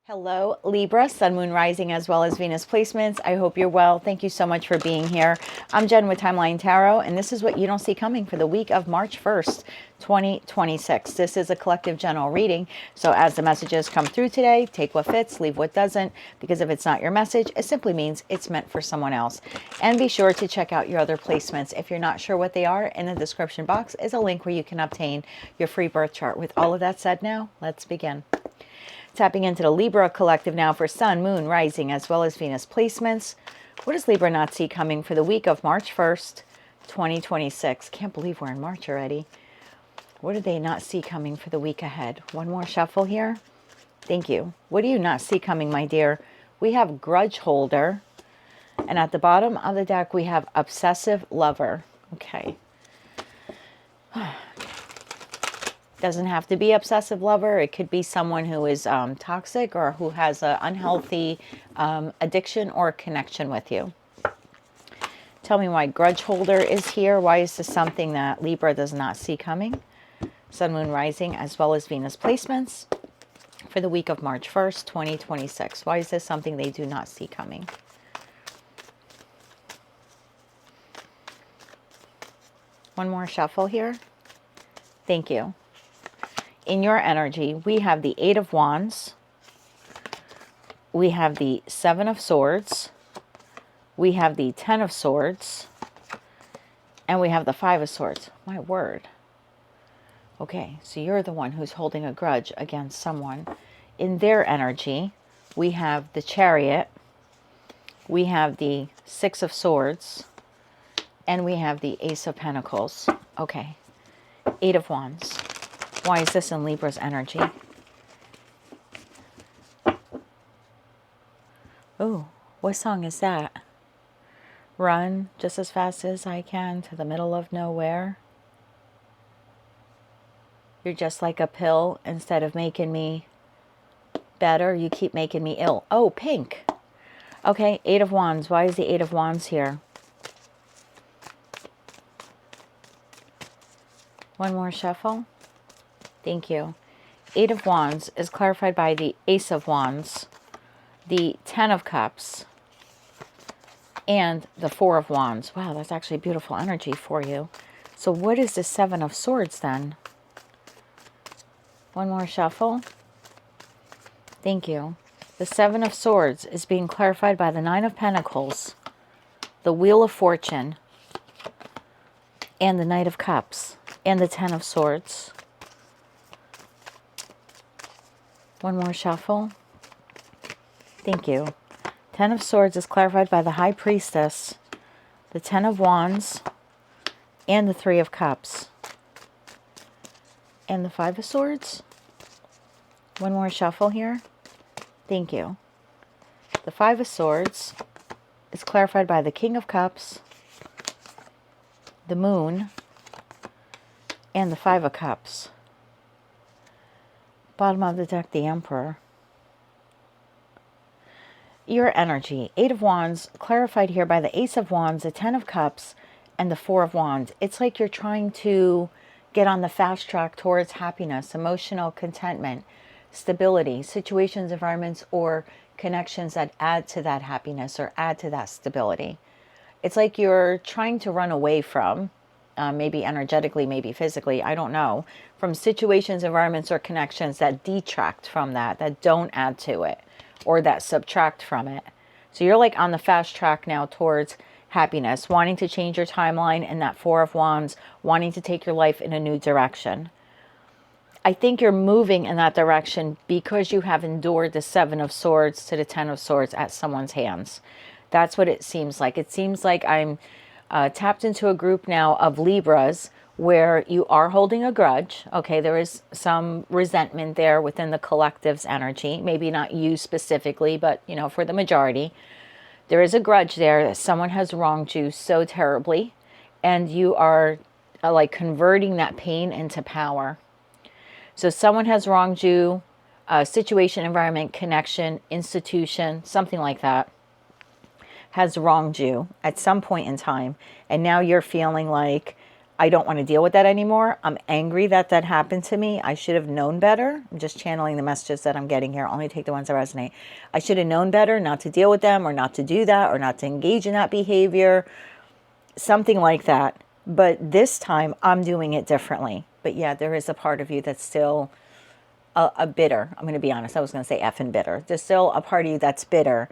Hello, Libra, Sun, Moon, Rising, as well as Venus placements. I hope you're well. Thank you so much for being here. I'm Jen with Timeline Tarot, and this is what you don't see coming for the week of March 1st, 2026. This is a collective general reading, so as the messages come through today, take what fits, leave what doesn't, because if it's not your message, it simply means it's meant for someone else. And be sure to check out your other placements. If you're not sure what they are, in the description box is a link where you can obtain your free birth chart. With all of that said now, let's begin. Tapping into the Libra collective now for Sun, Moon, Rising, as well as Venus placements. What does Libra not see coming for the week of March 1st, 2026? Can't believe we're in March already. What do they not see coming for the week ahead? One more shuffle here. Thank you. What do you not see coming, my dear? We have grudge holder. And at the bottom of the deck, we have obsessive lover. Okay. Doesn't have to be obsessive lover. It could be someone who is toxic or who has an unhealthy addiction or connection with you. Tell me why grudge holder is here. Why is this something that Libra does not see coming? Sun, Moon, Rising, as well as Venus placements for the week of March 1st, 2026. Why is this something they do not see coming? One more shuffle here. Thank you. In your energy, we have the Eight of Wands, we have the Seven of Swords, we have the Ten of Swords, and we have the Five of Swords. My word. Okay, so you're the one who's holding a grudge against someone. In their energy, we have the Chariot, we have the Six of Swords, and we have the Ace of Pentacles. Okay, Eight of Wands. Why is this in Libra's energy? Oh, what song is that? Run just as fast as I can to the middle of nowhere. You're just like a pill. Instead of making me better, you keep making me ill. Oh, Pink. Okay, Eight of Wands. Why is the Eight of Wands here? One more shuffle. Thank you. Eight of Wands is clarified by the Ace of Wands, the Ten of Cups, and the Four of Wands. Wow, that's actually beautiful energy for you. So what is the Seven of Swords then? One more shuffle. Thank you. The Seven of Swords is being clarified by the Nine of Pentacles, the Wheel of Fortune, and the Knight of Cups, and the Ten of Swords. One more shuffle. Thank you. Ten of Swords is clarified by the High Priestess, the Ten of Wands, and the Three of Cups. And the Five of Swords. One more shuffle here. Thank you. The Five of Swords is clarified by the King of Cups, the Moon, and the Five of Cups. Bottom of the deck, the Emperor. Your energy. Eight of Wands, clarified here by the Ace of Wands, the Ten of Cups, and the Four of Wands. It's like you're trying to get on the fast track towards happiness, emotional contentment, stability, situations, environments, or connections that add to that happiness or add to that stability. It's like you're trying to run away from, maybe energetically, maybe physically, I don't know, from situations, environments, or connections that detract from that, that don't add to it, or that subtract from it. So you're like on the fast track now towards happiness, wanting to change your timeline, and that Four of Wands, wanting to take your life in a new direction. I think you're moving in that direction because you have endured the Seven of Swords to the Ten of Swords at someone's hands. That's what it seems like. It seems like I'm tapped into a group now of Libras where you are holding a grudge. Okay, there is some resentment there within the collective's energy. Maybe not you specifically, but, you know, for the majority. There is a grudge there that someone has wronged you so terribly. And you are like converting that pain into power. So someone has wronged you, situation, environment, connection, institution, something like that, has wronged you at some point in time. And now you're feeling like I don't want to deal with that anymore. I'm angry that that happened to me. I should have known better. I'm just channeling the messages that I'm getting here. Only take the ones that resonate. I should have known better not to deal with them, or not to do that, or not to engage in that behavior. Something like that. But this time I'm doing it differently. But yeah, there is a part of you that's still a bitter. I'm going to be honest. I was going to say effing bitter. There's still a part of you that's bitter.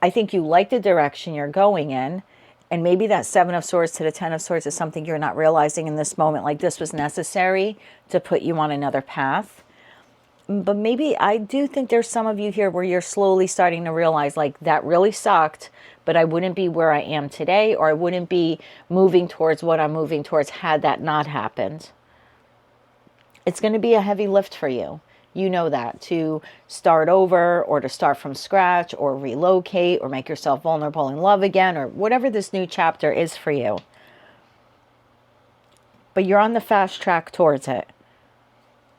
I think you like the direction you're going in. And maybe that Seven of Swords to the Ten of Swords is something you're not realizing in this moment. Like this was necessary to put you on another path. But maybe I do think there's some of you here where you're slowly starting to realize like that really sucked, but I wouldn't be where I am today, or I wouldn't be moving towards what I'm moving towards had that not happened. It's going to be a heavy lift for you. You know that, to start over or to start from scratch or relocate or make yourself vulnerable in love again, or whatever this new chapter is for you. But you're on the fast track towards it.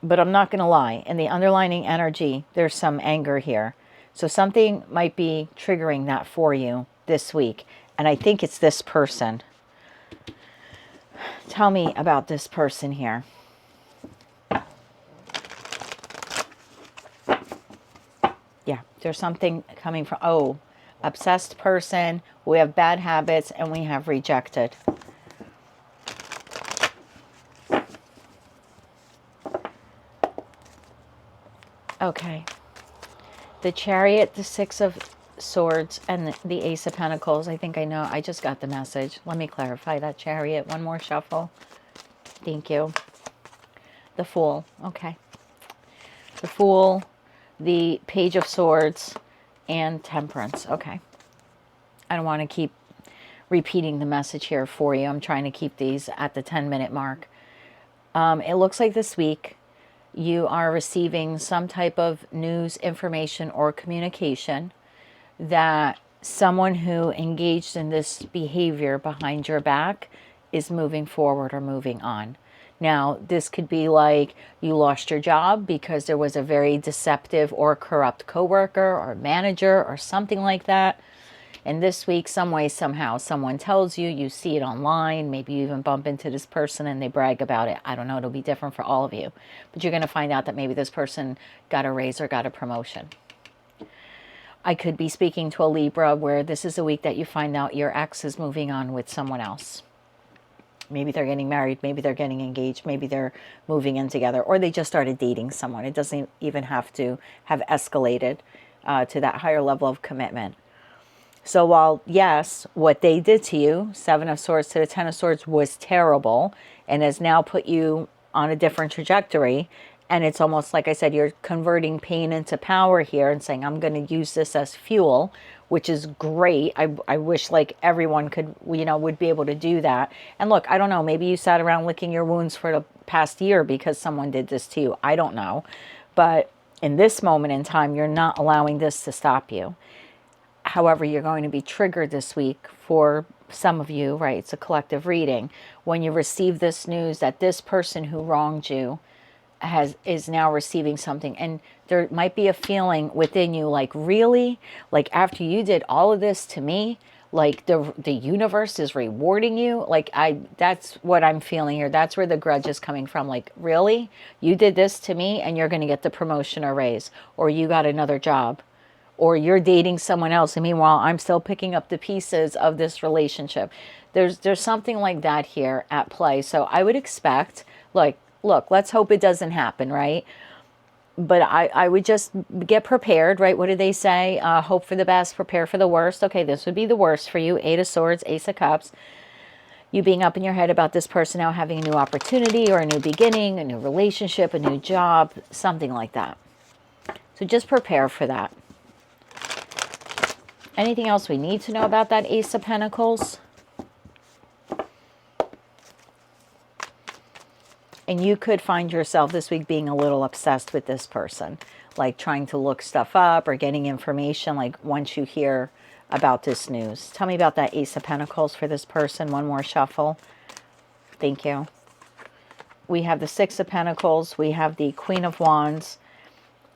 But I'm not going to lie, in the underlining energy, there's some anger here. So something might be triggering that for you this week. And I think it's this person. Tell me about this person here. Yeah, there's something coming from, oh, obsessed person. We have bad habits and we have rejected. Okay. The Chariot, the Six of Swords, and the Ace of Pentacles. I think I know. I just got the message. Let me clarify that Chariot. One more shuffle. Thank you. The Fool. Okay. The Fool, the Page of Swords, and Temperance. Okay. I don't want to keep repeating the message here for you. I'm trying to keep these at the 10-minute mark. It looks like this week you are receiving some type of news, information, or communication that someone who engaged in this behavior behind your back is moving forward or moving on. Now, this could be like you lost your job because there was a very deceptive or corrupt coworker or manager or something like that. And this week, some way, somehow, someone tells you, you see it online, maybe you even bump into this person and they brag about it. I don't know, it'll be different for all of you. But you're going to find out that maybe this person got a raise or got a promotion. I could be speaking to a Libra where this is a week that you find out your ex is moving on with someone else. Maybe they're getting married, maybe they're getting engaged, maybe they're moving in together, or they just started dating someone. It doesn't even have to have escalated to that higher level of commitment. So while, yes, what they did to you, Seven of Swords to the Ten of Swords, was terrible and has now put you on a different trajectory, and it's almost like I said, you're converting pain into power here and saying, I'm going to use this as fuel, which is great. I wish like everyone could, would be able to do that. And look, I don't know, maybe you sat around licking your wounds for the past year because someone did this to you. I don't know. But in this moment in time, you're not allowing this to stop you. However, you're going to be triggered this week for some of you, right? It's a collective reading. When you receive this news that this person who wronged you is now receiving something, and there might be a feeling within you like, really? Like after you did all of this to me, like the universe is rewarding you? Like that's what I'm feeling here. That's where the grudge is coming from. Like, really? You did this to me and you're going to get the promotion or raise, or you got another job, or you're dating someone else, and meanwhile, I'm still picking up the pieces of this relationship. There's something like that here at play. So I would expect, like, look, let's hope it doesn't happen, right? But I would just get prepared, right? What do they say? Hope for the best, prepare for the worst. Okay, this would be the worst for you. Eight of Swords, Ace of Cups. You being up in your head about this person now having a new opportunity or a new beginning, a new relationship, a new job, something like that. So just prepare for that. Anything else we need to know about that Ace of Pentacles? And you could find yourself this week being a little obsessed with this person, like trying to look stuff up or getting information, like once you hear about this news. Tell me about that Ace of Pentacles for this person. One more shuffle. Thank you. We have the Six of Pentacles. We have the Queen of Wands.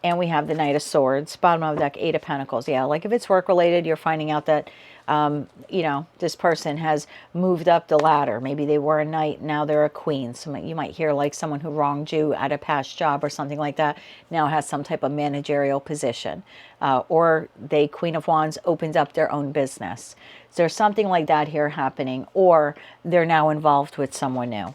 And we have the Knight of Swords, bottom of the deck, Eight of Pentacles. Yeah, like if it's work related, you're finding out that, you know, this person has moved up the ladder. Maybe they were a knight, now they're a queen. So you might hear like someone who wronged you at a past job or something like that now has some type of managerial position. Or they, Queen of Wands, opened up their own business. So there's something like that here happening, or they're now involved with someone new.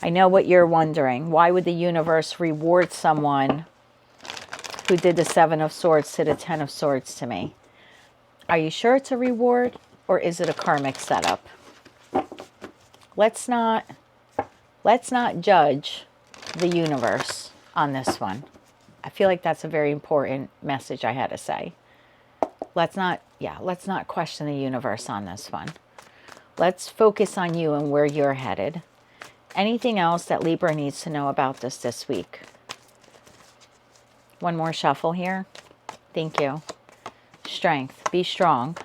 I know what you're wondering. Why would the universe reward someone who did the Seven of Swords to the Ten of Swords to me? Are you sure it's a reward, or is it a karmic setup? Let's not judge the universe on this one. I feel like that's a very important message I had to say. Let's not question the universe on this one. Let's focus on you and where you're headed. Anything else that Libra needs to know about this week? One more shuffle here. Thank you. Strength. Be strong.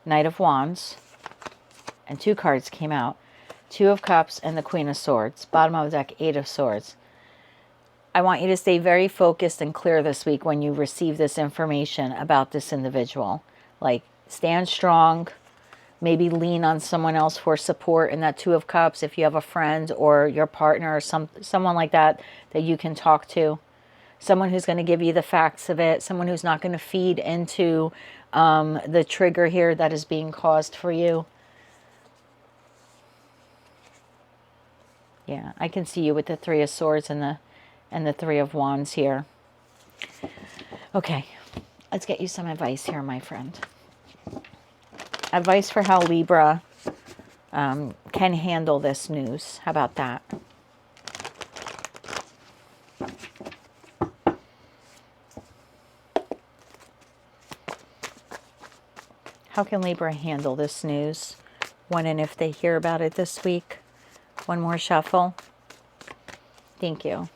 Knight of Wands. And two cards came out. Two of Cups and the Queen of Swords. Bottom of the deck, Eight of Swords. I want you to stay very focused and clear this week when you receive this information about this individual. Like, stand strong. Maybe lean on someone else for support in that Two of Cups if you have a friend or your partner or someone like that that you can talk to. Someone who's going to give you the facts of it. Someone who's not going to feed into the trigger here that is being caused for you. Yeah, I can see you with the Three of Swords and the Three of Wands here. Okay, let's get you some advice here, my friend. Advice for how Libra can handle this news. How about that? How can Libra handle this news when and if they hear about it this week? One more shuffle. Thank you.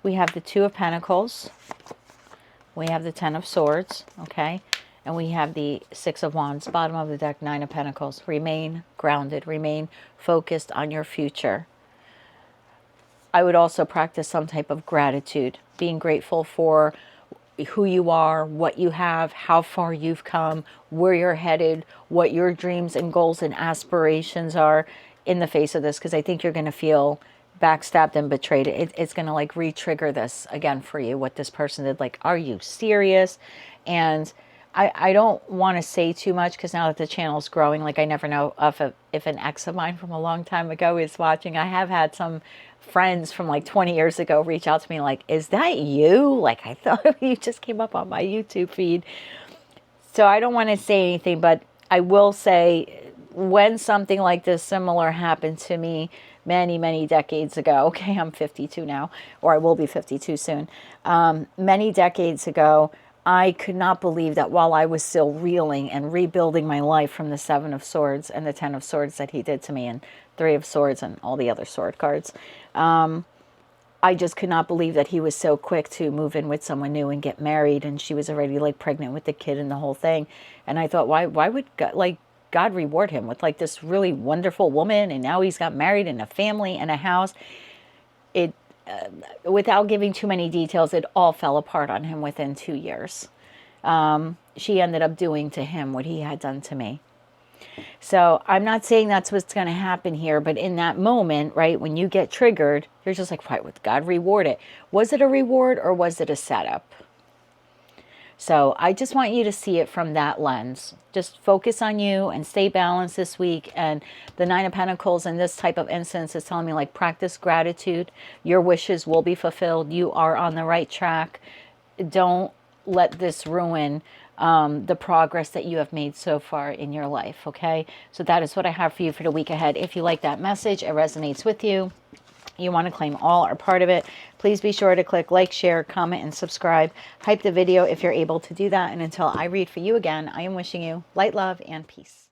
We have the Two of Pentacles. We have the Ten of Swords. Okay. And we have the Six of Wands, bottom of the deck, Nine of Pentacles. Remain grounded. Remain focused on your future. I would also practice some type of gratitude. Being grateful for who you are, what you have, how far you've come, where you're headed, what your dreams and goals and aspirations are in the face of this. Because I think you're going to feel backstabbed and betrayed. It's going to like re-trigger this again for you, what this person did. Like, are you serious? And I don't want to say too much because now that the channel's growing, like I never know if an ex of mine from a long time ago is watching. I have had some friends from like 20 years ago reach out to me like, is that you? Like, I thought you just came up on my YouTube feed. So I don't want to say anything, but I will say when something like this similar happened to me many, many decades ago. Okay, I'm 52 now, or I will be 52 soon. Many decades ago, I could not believe that while I was still reeling and rebuilding my life from the Seven of Swords and the Ten of Swords that he did to me, and Three of Swords and all the other sword cards, I just could not believe that he was so quick to move in with someone new and get married, and she was already like pregnant with the kid and the whole thing. And I thought, why would God reward him with like this really wonderful woman, and now he's got married and a family and a house? Without giving too many details, it all fell apart on him within 2 years. She ended up doing to him what he had done to me. So I'm not saying that's what's going to happen here, but in that moment, right, when you get triggered, you're just like, why would God reward it? Was it a reward or was it a setup? So I just want you to see it from that lens. Just focus on you and stay balanced this week. And the Nine of Pentacles in this type of instance is telling me, like, practice gratitude. Your wishes will be fulfilled. You are on the right track. Don't let this ruin the progress that you have made so far in your life, okay? So that is what I have for you for the week ahead. If you like that message, it resonates with you, you want to claim all or part of it, please be sure to click like, share, comment, and subscribe. Hype the video if you're able to do that. And until I read for you again, I am wishing you light, love, and peace.